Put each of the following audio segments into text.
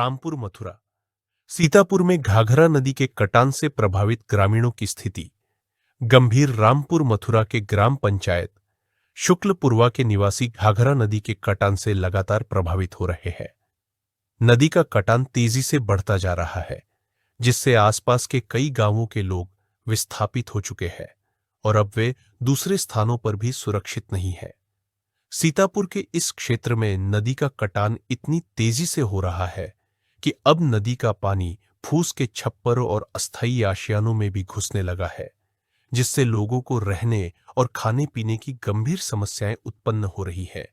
रामपुर मथुरा। सीतापुर में घाघरा नदी के कटान से प्रभावित ग्रामीणों की स्थिति गंभीर। रामपुर मथुरा के ग्राम पंचायत शुक्लपुरवा के निवासी घाघरा नदी के कटान से लगातार प्रभावित हो रहे हैं। नदी का कटान तेजी से बढ़ता जा रहा है, जिससे आसपास के कई गांवों के लोग विस्थापित हो चुके हैं और अब वे दूसरे स्थानों पर भी सुरक्षित नहीं है। सीतापुर के इस क्षेत्र में नदी का कटान इतनी तेजी से हो रहा है कि अब नदी का पानी फूस के छप्पर और अस्थायी आशियानों में भी घुसने लगा है, जिससे लोगों को रहने और खाने पीने की गंभीर समस्याएं उत्पन्न हो रही है।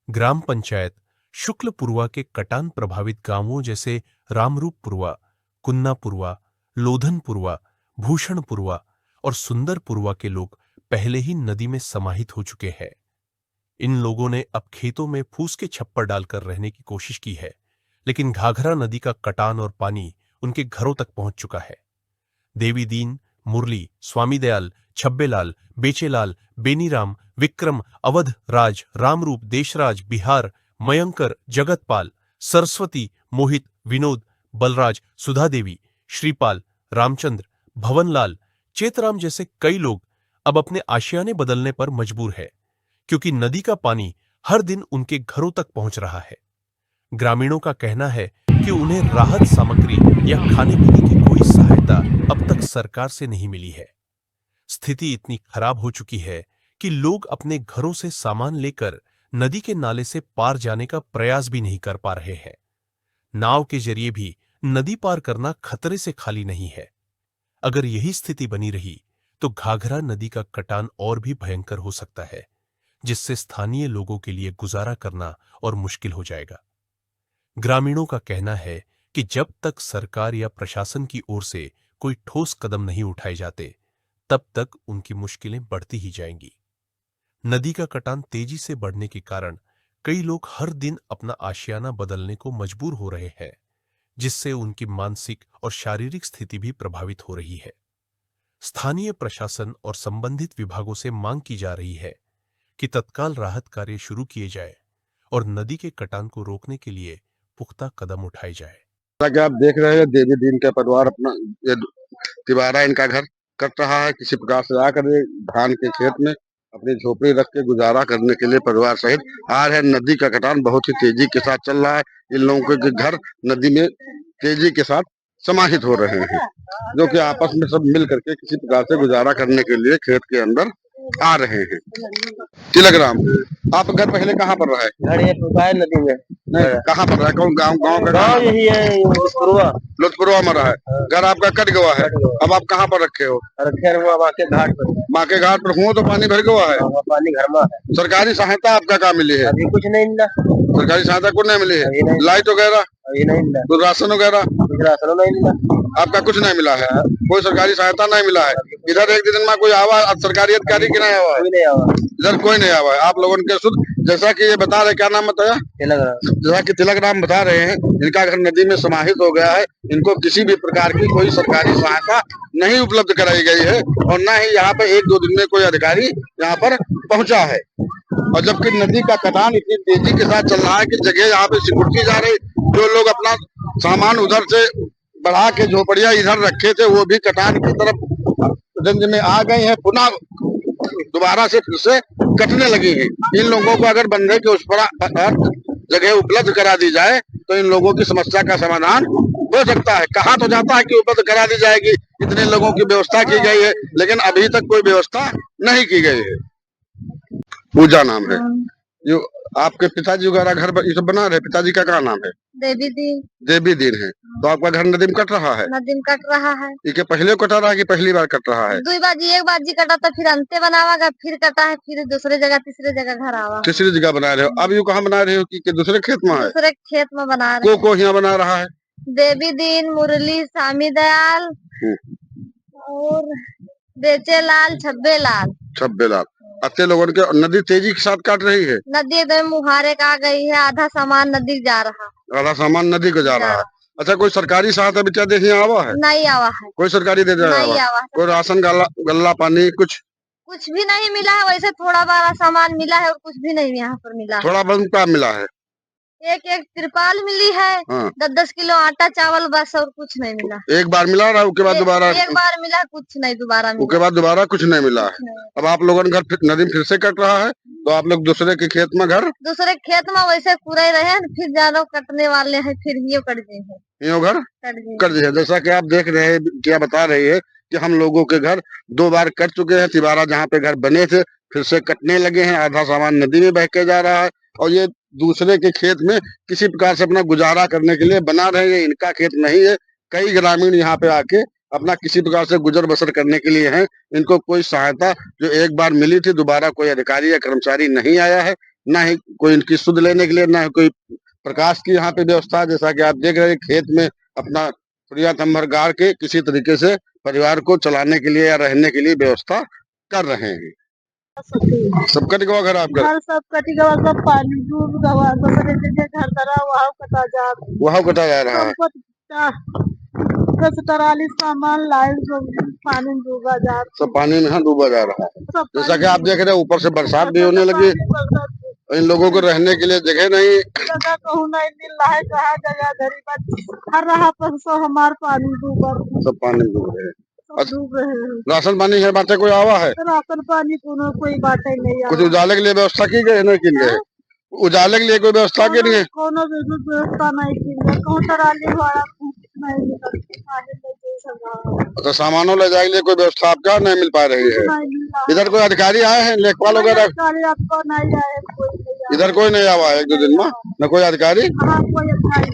ग्राम पंचायत शुक्लपुरवा के कटान प्रभावित गांवों जैसे रामरूपपुरवा, कुन्नापुरवा, लोधनपुरवा, भूषणपुरवा और सुंदरपुरवा के लोग पहले ही नदी में समाहित हो चुके हैं। इन लोगों ने अब खेतों में फूस के छप्पर डालकर रहने की कोशिश की है, लेकिन घाघरा नदी का कटान और पानी उनके घरों तक पहुंच चुका है। देवीदीन, मुरली, स्वामीदयाल, छब्बेलाल, बेचेलाल, बेनीराम, विक्रम, अवध राज, रामरूप, देशराज, बिहार, मयंकर, जगतपाल, सरस्वती, मोहित, विनोद, बलराज, सुधादेवी, श्रीपाल, रामचंद्र, भवनलाल, चेतराम जैसे कई लोग अब अपने आशियाने बदलने पर मजबूर है, क्योंकि नदी का पानी हर दिन उनके घरों तक पहुंच रहा है। ग्रामीणों का कहना है कि उन्हें राहत सामग्री या खाने पीने की कोई सहायता अब तक सरकार से नहीं मिली है। स्थिति इतनी खराब हो चुकी है कि लोग अपने घरों से सामान लेकर नदी के नाले से पार जाने का प्रयास भी नहीं कर पा रहे हैं। नाव के जरिए भी नदी पार करना खतरे से खाली नहीं है। अगर यही स्थिति बनी रही तो घाघरा नदी का कटान और भी भयंकर हो सकता है, जिससे स्थानीय लोगों के लिए गुजारा करना और मुश्किल हो जाएगा। ग्रामीणों का कहना है कि जब तक सरकार या प्रशासन की ओर से कोई ठोस कदम नहीं उठाए जाते, तब तक उनकी मुश्किलें बढ़ती ही जाएंगी। नदी का कटान तेजी से बढ़ने के कारण कई लोग हर दिन अपना आशियाना बदलने को मजबूर हो रहे हैं, जिससे उनकी मानसिक और शारीरिक स्थिति भी प्रभावित हो रही है। स्थानीय प्रशासन और संबंधित विभागों से मांग की जा रही है कि तत्काल राहत कार्य शुरू किए जाए और नदी के कटान को रोकने के लिए पुख्ता कदम उठाए जाए। जैसा कि आप देख रहे हैं, देवी दीन का परिवार अपना ये तिवारा इनका घर कट रहा है। किसी प्रकार से आकर ये धान के खेत में अपनी झोपड़ी रख के गुजारा करने के लिए परिवार सहित आ रहे हैं। नदी का कटान बहुत ही तेजी के साथ चल रहा है। इन लोगों के घर नदी में तेजी के साथ समाहित हो रहे हैं, जो कि आपस में सब मिल करके किसी प्रकार से गुजारा करने के लिए खेत के अंदर आ रहे हैं। तिलकराम, आपका घर पहले कहाँ पर रहा है? घर ये टूटा है नदी में। नहीं, कहाँ पर रहा है? कौन गांव? गांव का गाँव यही है, लुत्फुरवा में रहा है। घर आपका कट गया है। अब आप कहाँ पर रखे हो? रखे हुआ माँ के घाट पर। माँ के घाट पर हुआ तो पानी भर गया है। पानी घर में है। सरकारी सहायता आपका कहाँ मिली है? अभी कुछ नहीं मिला। सरकारी सहायता को नहीं मिली है। लाइट वगैरह अभी नहीं मिला। तो राशन वगैरह राशन नहीं मिला। आपका कुछ नहीं मिला है। कोई सरकारी सहायता नहीं मिला है। इधर एक दिन में कोई आवा सरकारी अधिकारी की नहीं आवा है? नहीं आवा। इधर कोई नहीं आवा है। आप लोगों के शुद्ध, जैसा कि ये बता रहे, क्या नाम बताया? जैसा कि तिलकराम बता रहे हैं, इनका घर नदी में समाहित हो गया है। इनको किसी भी प्रकार की कोई सरकारी सहायता नहीं उपलब्ध कराई गई है और न ही यहाँ पे एक दो दिन में कोई अधिकारी यहाँ पर पहुंचा है। और जबकि नदी का कटान इतनी तेजी के साथ चल रहा है कि जगह यहाँ पे सिकुड़ती जा रही। जो लोग अपना सामान उधर से बढ़ा के झोपड़ियां इधर रखे थे, वो भी कटान की तरफ रंज में आ गए हैं। पुनः दोबारा से फिर से कटने लगी है। इन लोगों को अगर बंधे के उस पर जगह उपलब्ध करा दी जाए तो इन लोगों की समस्या का समाधान हो सकता है। कहा तो जाता है कि उपलब्ध करा दी जाएगी, इतने लोगों की व्यवस्था की गई है, लेकिन अभी तक कोई व्यवस्था नहीं की गई है। पूजा नाम है। जो आपके पिताजी वगैरह घर ये सब बना रहे, पिताजी का क्या नाम है? देवी दीन। देवी दीन है। तो आपका घर नदी में कट रहा है? नदी में कट रहा है। ये पहले कटा रहा है कि पहली बार कट रहा है? दो बाजी, एक बाजी कटा तो फिर अंते बनावागा, फिर कटा है, फिर दूसरे जगह तीसरे जगह घर आवा। तीसरी जगह बना रहे हो? अब यू कहाँ बना रहे हो कि दूसरे खेत में है? दूसरे खेत में बना रहे। को यहाँ बना रहा है? देवी दीन, मुरली, स्वामी दयाल और बेचेलाल, छब्बेलाल। अत्ते लोगों के नदी तेजी के साथ काट रही है। नदी एकदम मुहारे का आ गई है। आधा सामान नदी जा रहा। आधा सामान नदी को जा रहा है। अच्छा, कोई सरकारी सहायता भी क्या यहाँ आवा है? नहीं आवा है। कोई सरकारी दे नहीं आवा। कोई राशन गल्ला पानी कुछ भी नहीं मिला है। वैसे थोड़ा बड़ा सामान मिला है और कुछ भी नहीं यहाँ पर मिला। थोड़ा बहुत क्या मिला है? एक एक तिरपाल मिली है, हाँ 10-10 किलो आटा चावल, बस और कुछ नहीं मिला। एक बार मिला रहा, उसके बाद दोबारा एक बार मिला, कुछ नहीं दोबारा उसके मिला। बाद दोबारा कुछ नहीं मिला है। नहीं। अब आप लोगों का घर नदी में फिर से कट रहा है, तो आप लोग दूसरे के खेत में घर दूसरे खेत में वैसे पूरे रहे, फिर ज्यादा कटने वाले हैं, फिर ये कट गए हैं, यो घर कट गए। कर दिए। जैसा कि आप देख रहे हैं, क्या बता रही है कि हम लोगों के घर 2 बार कट चुके हैं। तिबारा जहाँ पे घर बने थे फिर से कटने लगे हैं, आधा सामान नदी में बह के जा रहा है, और ये दूसरे के खेत में किसी प्रकार से अपना गुजारा करने के लिए बना रहे हैं। इनका खेत नहीं है, कई ग्रामीण यहाँ पे आके अपना किसी प्रकार से गुजर बसर करने के लिए हैं। इनको कोई सहायता जो एक बार मिली थी, दोबारा कोई अधिकारी या कर्मचारी नहीं आया है, ना ही कोई इनकी सुध लेने के लिए, ना ही कोई प्रकाश की यहाँ पे व्यवस्था है। जैसा कि आप देख रहे हैं, खेत में अपना पुड़िया तंबर गाड़ के किसी तरीके से परिवार को चलाने के लिए या रहने के लिए व्यवस्था कर रहे हैं। सब कट गया घर आपका? घर सब कटी गवा, सब पानी डूब गवा, दूसरे जगह घर धरा वहाँ कटा जा, वहाँ कटा जा रहा है। कस टराली सामान लाए, सब पानी डूबा जा, सब पानी में हाँ डूबा जा रहा है। सब जैसा कि आप देख रहे हैं, ऊपर से बरसात भी होने लगी, इन लोगों को रहने के लिए जगह नहीं, जगह कहूँ नहीं मिल रहा है, कहाँ जगह धरी बच हर रहा पर सो हमार पानी डूबा, सब पानी में डूब रहे हैं। सब डूब रहे हैं। राशन पानी है बातें कोई आवा है? राशन पानी कोई बातें नहीं कुछ उजाले के लिए व्यवस्था की गई है? नहीं की गई? उजाले के लिए कोई व्यवस्था की नहीं है? कोनो भी व्यवस्था नहीं की है, कहूँ टराली भाड़ा नहीं निकल तो सामानों ले जाने के लिए कोई व्यवस्था आपका नहीं मिल पा रही है? इधर कोई अधिकारी आए हैं, लेखपाल वगैरह? आपको नहीं आए, कोई नहीं इधर कोई नहीं आवा है 1-2 दिन में, न कोई अधिकारी। कोई अधिकारी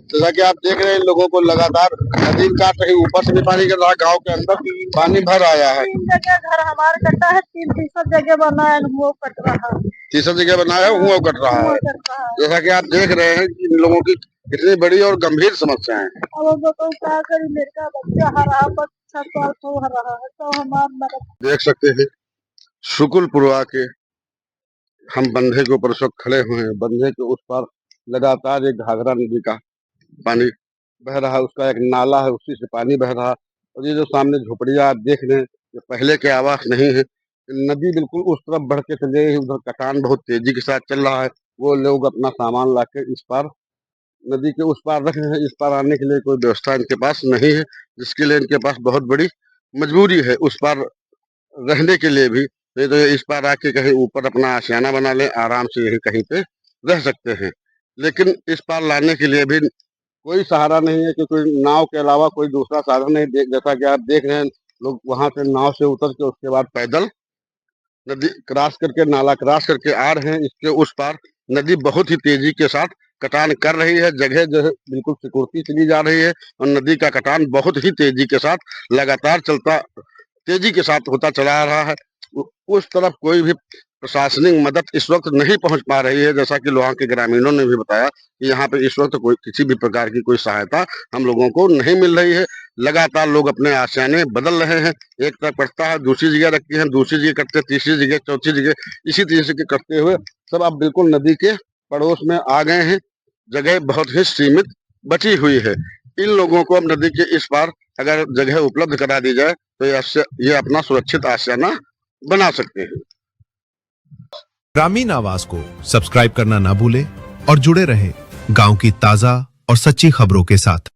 जैसा कि आप देख रहे हैं, इन लोगों को लगातार नदी काट रही, ऊपर से भी पानी गिर रहा है, गाँव के अंदर पानी भर आया है। 3 जगह घर हमारे कटा है, 3 जगह बना है, वो कट रहा है, तीसरी जगह बनाया है, वो कट रहा है। जैसा कि आप देख रहे हैं कि इन लोगों की कितनी बड़ी और गंभीर समस्या है। अब बताओ क्या करी, मेरा बच्चा हरा पर 6 साल तो हरा है, तो हमार मदद। देख सकते हैं शुक्लपुरवा के हम बंधे के ऊपर इस वक्त खड़े हुए हैं। बंधे के उस पार लगातार एक घाघरा नदी का पानी बह रहा है, उसका एक नाला है, उसी से पानी बह रहा है। और ये जो सामने झोपड़ियां आप देख रहे हैं, ये पहले के आवास नहीं है। नदी बिल्कुल उस तरफ बढ़ के चले गई, उधर कटान बहुत तेजी के साथ चल रहा है। वो लोग अपना सामान लाके इस पार नदी के उस पार रख रहे हैं। इस पार आने के लिए कोई व्यवस्था इनके पास नहीं है, जिसके लिए इनके पास बहुत बड़ी मजबूरी है उस पार रहने के लिए भी। नहीं तो ये इस पार आके कहीं ऊपर अपना आशियाना बना ले, आराम से यही कहीं पे रह सकते हैं। लेकिन इस पार लाने के लिए भी कोई सहारा नहीं है, कि कोई नाव के अलावा कोई दूसरा साधन नहीं। जैसा कि आप देख रहे हैं, लोग वहां से नाव से उतर के उसके बाद पैदल नदी क्रॉस करके, नाला क्रॉस करके आ रहे हैं। इसके उस पार नदी बहुत ही तेजी के साथ कटान कर रही है, जगह जो है बिल्कुल सिकुड़ती चली जा रही है, और नदी का कटान बहुत ही तेजी के साथ लगातार तेजी के साथ होता चला रहा है। उस तरफ कोई भी प्रशासनिक मदद इस वक्त नहीं पहुंच पा रही है। जैसा कि वहाँ के ग्रामीणों ने भी बताया कि यहाँ पे इस वक्त कोई किसी भी प्रकार की कोई सहायता हम लोगों को नहीं मिल रही है। लगातार लोग अपने आशियाने बदल रहे हैं, एक तरफ कटता है, दूसरी जगह रखती है, दूसरी जगह कटते, तीसरी जगह, चौथी जगह, इसी तरीके से करते हुए सब अब बिल्कुल नदी के पड़ोस में आ गए हैं। जगह बहुत ही सीमित बची हुई है। इन लोगों को अब नदी के इस पार अगर जगह उपलब्ध करा दी जाए, तो ये अपना सुरक्षित आशियाना बना सकते हैं। ग्रामीण आवाज को सब्सक्राइब करना ना भूलें और जुड़े रहें गांव की ताजा और सच्ची खबरों के साथ।